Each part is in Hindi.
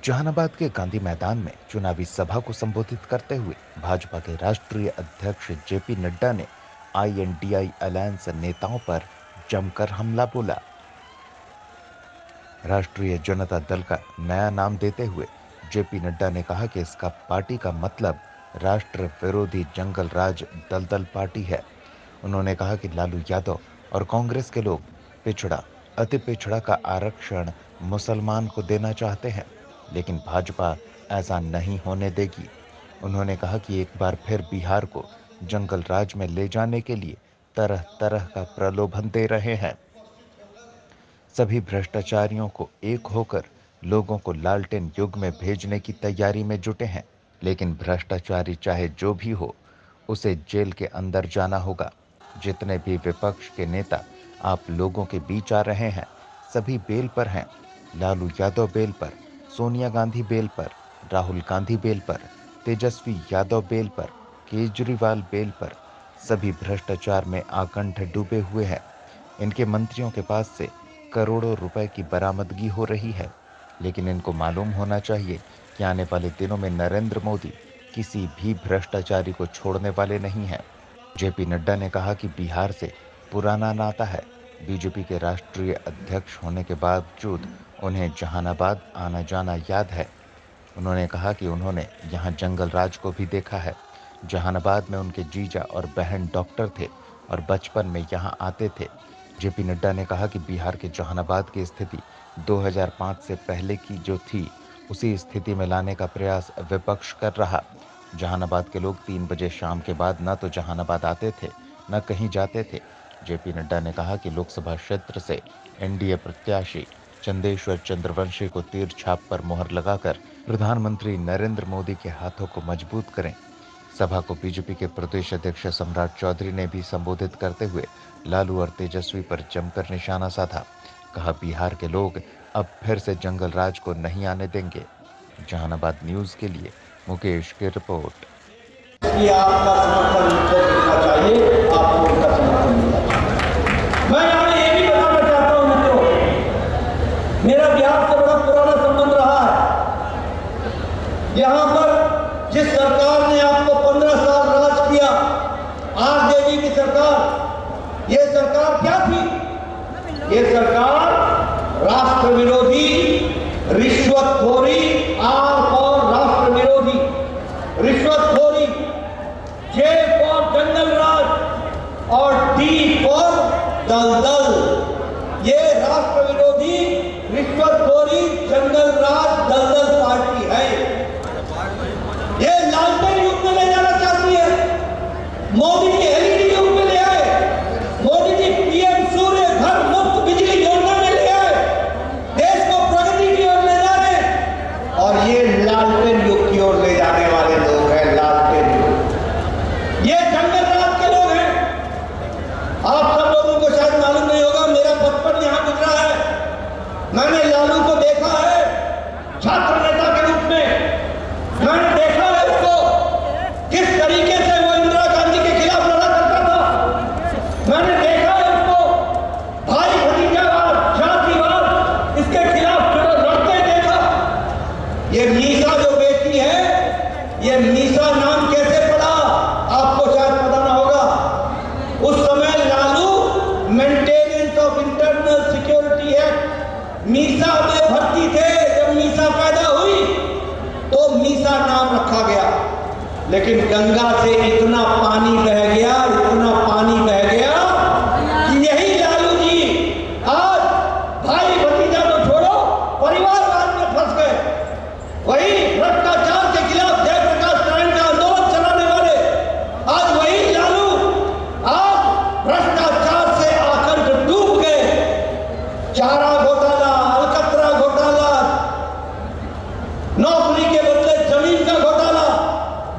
जहानाबाद के गांधी मैदान में चुनावी सभा को संबोधित करते हुए भाजपा के राष्ट्रीय अध्यक्ष जेपी नड्डा ने आईएनडीआई अलायंस नेताओं पर जमकर हमला बोला। राष्ट्रीय जनता दल का नया नाम देते हुए जेपी नड्डा ने कहा कि इसका पार्टी का मतलब राष्ट्र विरोधी जंगल राज दलदल पार्टी है। उन्होंने कहा कि लालू यादव और कांग्रेस के लोग पिछड़ा, अति पिछड़ा का आरक्षण मुसलमान को देना चाहते हैं, लेकिन भाजपा ऐसा नहीं होने देगी। उन्होंने कहा कि एक बार फिर बिहार को जंगल राज में ले जाने के लिए तरह तरह का प्रलोभन दे रहे हैं। सभी भ्रष्टाचारियों को एक होकर लोगों को लालटेन युग में भेजने की तैयारी में जुटे हैं, लेकिन भ्रष्टाचारी चाहे जो भी हो, उसे जेल के अंदर जाना होगा। जितने भी विपक्ष के नेता आप लोगों के बीच आ रहे हैं, सभी बेल पर हैं। लालू यादव बेल पर, सोनिया गांधी बेल पर, राहुल गांधी बेल पर, तेजस्वी यादव बेल पर, केजरीवाल बेल पर। सभी भ्रष्टाचार में आकंठ डूबे हुए हैं। इनके मंत्रियों के पास से करोड़ों रुपए की बरामदगी हो रही है, लेकिन इनको मालूम होना चाहिए कि आने वाले दिनों में नरेंद्र मोदी किसी भी भ्रष्टाचारी को छोड़ने वाले नहीं हैं। जेपी नड्डा ने कहा कि बिहार से पुराना नाता है। बीजेपी के राष्ट्रीय अध्यक्ष होने के बावजूद उन्हें जहानाबाद आना जाना याद है। उन्होंने कहा कि उन्होंने यहाँ जंगल राज को भी देखा है। जहानाबाद में उनके जीजा और बहन डॉक्टर थे और बचपन में यहाँ आते थे। जेपी नड्डा ने कहा कि बिहार के जहानाबाद की स्थिति 2005 से पहले की जो थी, उसी स्थिति में लाने का प्रयास विपक्ष कर रहा। जहानाबाद के लोग 3 बजे शाम के बाद न तो जहानाबाद आते थे, न कहीं जाते थे। जेपी नड्डा ने कहा कि लोकसभा क्षेत्र से एनडीए प्रत्याशी चंदेश्वर चंद्रवंशी को तीर छाप पर मोहर लगाकर प्रधानमंत्री नरेंद्र मोदी के हाथों को मजबूत करें। सभा को बीजेपी के प्रदेश अध्यक्ष सम्राट चौधरी ने भी संबोधित करते हुए लालू और तेजस्वी पर जमकर निशाना साधा। कहा, बिहार के लोग अब फिर से जंगल राज को नहीं आने देंगे। जहानाबाद न्यूज के लिए मुकेश की रिपोर्ट। आपका समर्थन मिलना चाहिए, आपको उनका समर्थन मिलना चाहिए। मैं यहाँ ये भी बताना चाहता हूँ मित्रों, मेरा बिहार से बड़ा पुराना संबंध रहा है। यहाँ पर जिस सरकार ने आपको 15 साल राज किया, आरजेडी की सरकार, ये सरकार क्या थी? ये सरकार राष्ट्र विरोधी, रिश्वतखोरी, आर और राष्ट्र विरोधी, रिश्वतखोरी, जे फॉर जंगल राज और डी फॉर दलदल। ये राष्ट्र विरोधी, रिश्वतखोरी, जंगल राज, दलदल पार्टी है। ये लालटेन युग में ले जाना चाहती है। मोदी जी एलईडी युग में ले आए। मोदी जी पीएम सूर्य घर मुफ्त बिजली योजना में ले आए। देश को प्रगति की ओर ले जा रहे हैं, और ये लालटेन युग की ओर ले जाने वाले लोग हैं। लालटेन युग, ये जंगल राज के लोग हैं। आप सब लोगों को शायद मालूम नहीं होगा, मेरा बचपन यहाँ गुजरा है। मैंने लालू को देखा है छात्र नेता के रूप में। मैंने देखा है उसको किस तरीके से वो इंदिरा गांधी के खिलाफ लड़ा करता था। मैंने देखा है उसको भाई भतीजावाद, जातिवाद, इसके खिलाफ लड़ते देखा। ये मीसा जो बेटी है, ये मीसा नाम कैसे पड़ा आपको शायद पता ना होगा। उस समय Lalu maintenance of internal security act Misa में भर्ती थे। जब मीसा पैदा हुई तो मीसा नाम रखा गया, लेकिन गंगा से इतना पानी बह गया, इतना पानी बह गया कि यही लालू जी आज भाई भतीजा तो छोड़ो, परिवारवाद में फंस गए। वही भ्रष्टाचार के खिलाफ जयप्रकाश नारायण का आंदोलन चलाने वाले आज वही लालू आज भ्रष्टाचार से आकर डूब गए। चारा घोटाला, अलकतरा घोटाला, नौकरी के बदले जमीन का घोटाला,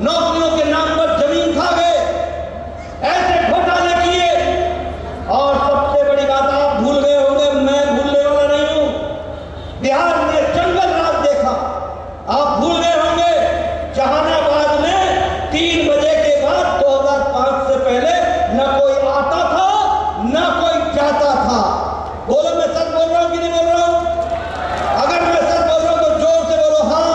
नौकरियों के नाम पर जमीन खा गए, ऐसे घोटाले किए। और सबसे बड़ी बात आप भूल गए होंगे, मैं भूलने वाला नहीं हूं, बिहार ने जंगल राज देखा। आप भूल गए होंगे जहानाबाद में 3 बजे के बाद 2005 से पहले न कोई आता था न कोई जाता था। बोलो, मैं सच बोल रहा हूं कि नहीं बोल रहा हूं? अगर मैं सच बोल रहा हूं तो जोर से बोलो हाँ।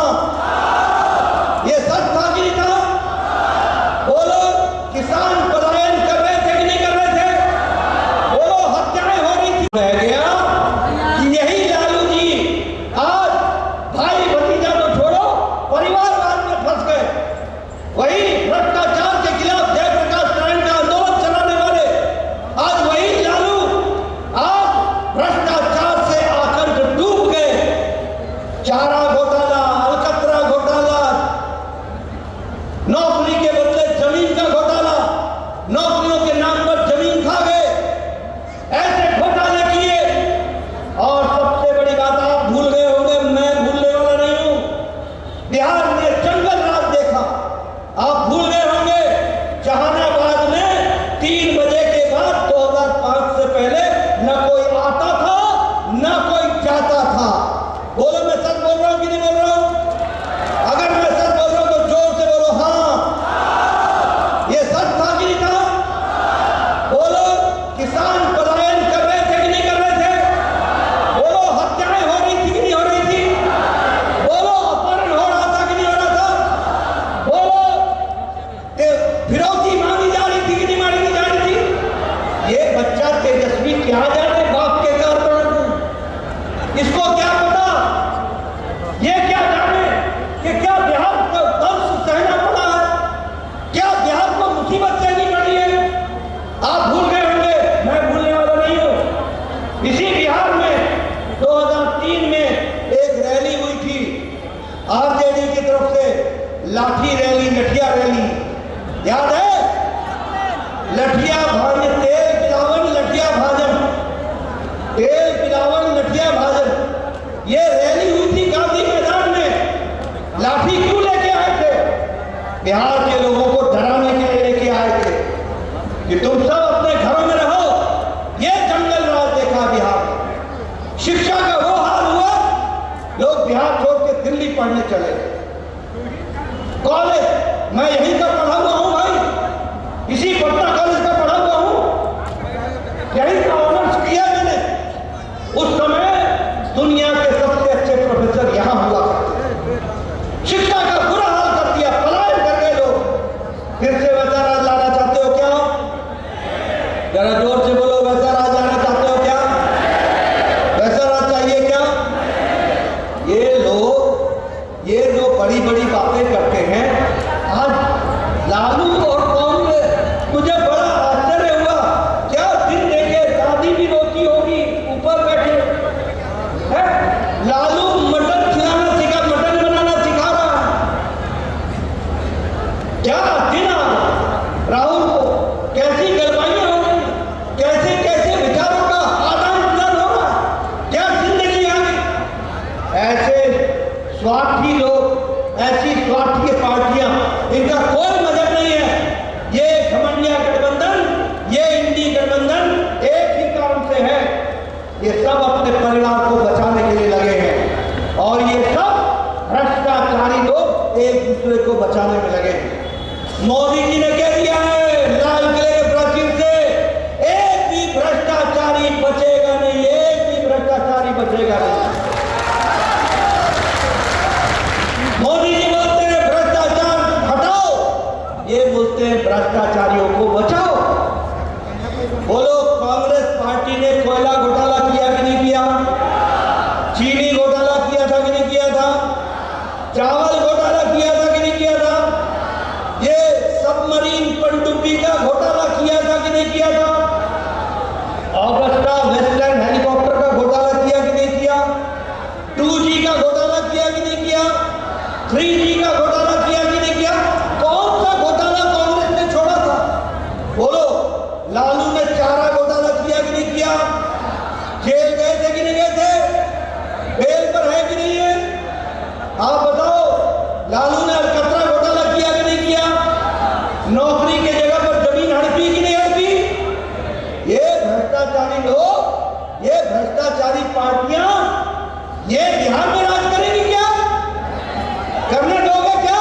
घोटाला, अलकतरा घोटाला, नौकरी के बदले जमीन का घोटाला, नौकरियों के नाम पर जमीन खा गए, ऐसे घोटाले किए। और सबसे बड़ी बात आप भूल गए होंगे, मैं भूलने वाला नहीं हूं, बिहार ने जंगल राज देखा। आप भूल गए होंगे जहानाबाद में 3 बजे के बाद 2005 से पहले न कोई आता था न कोई जाता था। बोलो मैं सच बोल रहा हूं कि नहीं बोल रहा हूं? अगर मैं सच बोल रहा हूं तो जोर से बोलो हाँ। ये सच था कि नहीं था? बोलो किसान पलायन कर रहे थे कि नहीं कर रहे थे? बोलो हत्याएं हो रही थी कि नहीं हो रही थी? बोलो अपहरण हो रहा था कि नहीं हो रहा था? बोलो फिरौती मांगी जा रही थी कि नहीं मांगी जा रही थी? ये बच्चा तेजस्वी क्या जाने बाप के कारण, इसको क्या पता, ये क्या जाने कि क्या बिहार को दर्द सहना पड़ा है, क्या बिहार को मुसीबत सहनी पड़ी है। आप भूल गए होंगे, मैं भूलने वाला नहीं हूं। इसी बिहार में 2003 में एक रैली हुई थी आरजेडी की तरफ से, लाठी रैली, लठिया रैली, याद है? लठिया भाजन, तेल पिलावन लठिया भाजन, तेल पिलावन लठिया भाजन, ये रैली हुई थी गांधी मैदान में। लाठी क्यों लेके आए थे? बिहार के लोगों को डराने के लिए लेके आए थे कि तुम सब अपने घरों में रहो। ये जंगल राज देखा बिहार में। शिक्षा का वो हाल हुआ, लोग बिहार छोड़ के दिल्ली पढ़ने चले गए। कॉलेज मैं यहीं का पढ़ा हुआ हूं भाई, इसी पटना कॉलेज का पढ़ा हुआ हूं, यहीं का ऑनर्स किया मैंने। उस समय दुनिया के सबसे अच्छे प्रोफेसर यहां हुआ करते। शिक्षा का बुरा हाल कर दिया, पलायन कर गए लोग। फिर से वैसा राज लाना चाहते हो क्या? जरा जोर से बोलो, वैसा राज लाना चाहते हो क्या? वैसा राज चाहिए क्या? ये लोग ये जो बड़ी बड़ी बातें करते हैं, आज लालू और कांग्रेस, मुझे बड़ा आश्चर्य हुआ, क्या दिन देखे दादी भी रोती होगी ऊपर बैठे हैं। लालू मटन खिलाना सीखा, मटन बनाना सिखा रहा है। क्या दिन आ गया राहुल को, कैसी गलवाइयां हो रही, कैसे कैसे विचारों का आदान प्रदान हो रहा है, क्या जिंदगी आ गई। ऐसे स्वार्थी लोग, ऐसी स्वार्थी पार्टियां, इनका कोई मजहब नहीं है। ये घमंडिया गठबंधन, ये इंडी गठबंधन एक ही कारण से है, ये सब अपने परिवार को बचाने के लिए लगे हैं। और ये सब भ्रष्टाचारी लोग एक दूसरे को बचाने में लगे हैं। मोदी जी ने कह दिया है लाल किले के प्राचीर से, एक भी भ्रष्टाचारी बचेगा नहीं, एक भी भ्रष्टाचारी बचेगा नहीं। मोदी जी बोलते हैं भ्रष्टाचार हटाओ, ये बोलते हैं भ्रष्टाचारियों को बचाओ। बोलो कांग्रेस पार्टी ने कोयला घोटाला किया कि नहीं किया? चीनी घोटाला किया था कि नहीं किया था? चावल घोटाला किया था कि नहीं किया था? ये सबमरीन पनडुब्बी का घोटाला किया था कि नहीं किया था? ऑगस्टा वेस्टलैंड हेलीकॉप्टर का घोटाला किया कि नहीं किया? 2G का घोटाला किया कि नहीं किया? 3G का घोटाला किया कि नहीं किया? कौन सा घोटाला कांग्रेस ने छोड़ा था? बोलो। लालू ने चारा घोटाला किया कि नहीं किया? जेल गए थे कि नहीं गए थे? बेल पर है कि नहीं है? आप बताओ। लालू ने अलकतरा घोटाला किया कि नहीं किया? नौकरी के जगह पर जमीन हड़पी कि नहीं हड़पी? ये भ्रष्टाचारी लोग, ये भ्रष्टाचारी पार्टियां, ये बिहार में राज करेगी क्या? करने दोगे क्या?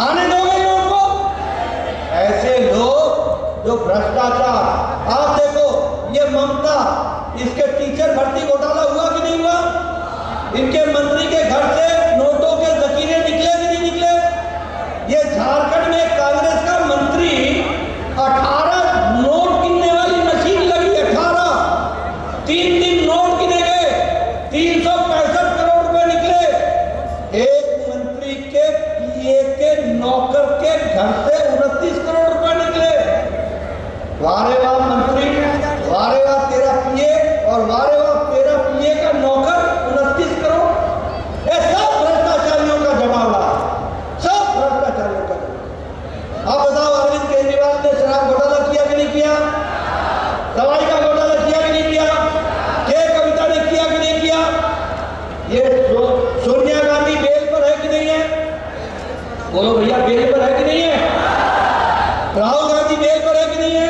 आने दोगे लोगों को? ऐसे लोग जो भ्रष्टाचार, आप देखो ये ममता, इसके टीचर भर्ती घोटाला हुआ कि नहीं हुआ? इनके मंत्री के घर से नोटों के जखीरे निकले कि नहीं निकले? ये झारखंड में कांग्रेस का मंत्री 18 नोट गिनने वाली मशीन लगी, 18, 3 दिन नोट गिने गए, 365 करोड़ रुपए निकले। एक मंत्री के पीए के नौकर के घर से 29 करोड़ रुपए निकले। वारे वाह मंत्री, वारे वाह तेरा पीए और वारे वाह तेरा पीए का नौकर, 29 करोड़। बोलो भैया, बेल पर है कि नहीं है? राहुल गांधी बेल पर है कि नहीं है?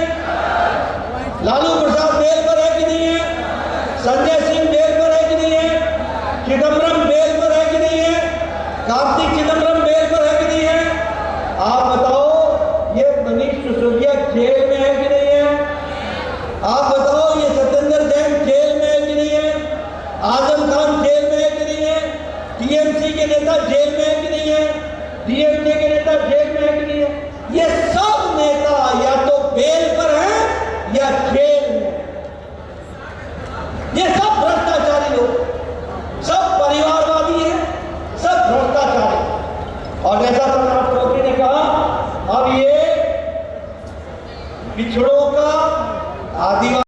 लालू प्रसाद बेल पर है कि नहीं है? संजय सिंह बेल पर है कि नहीं है? चिदम्बरम बेल पर है कि नहीं है? कार्तिक चिदम्बरम बेल पर है कि नहीं है? आप बताओ, ये मनीष सिसोदिया जेल में है कि नहीं है? आप बताओ, ये सत्येंद्र जैन जेल में है कि नहीं है? आजम खान जेल में है कि नहीं है? टीएमसी के नेता जेल में है कि नहीं है? डीएमके के नेता जेल में